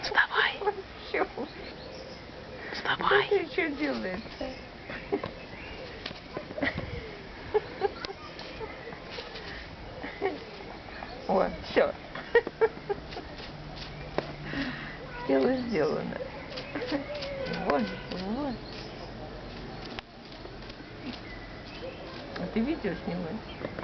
Вставай. Вставай. Ты что делаешь? О, все. Дело сделано. Вот, вот. А ты видео снимаешь?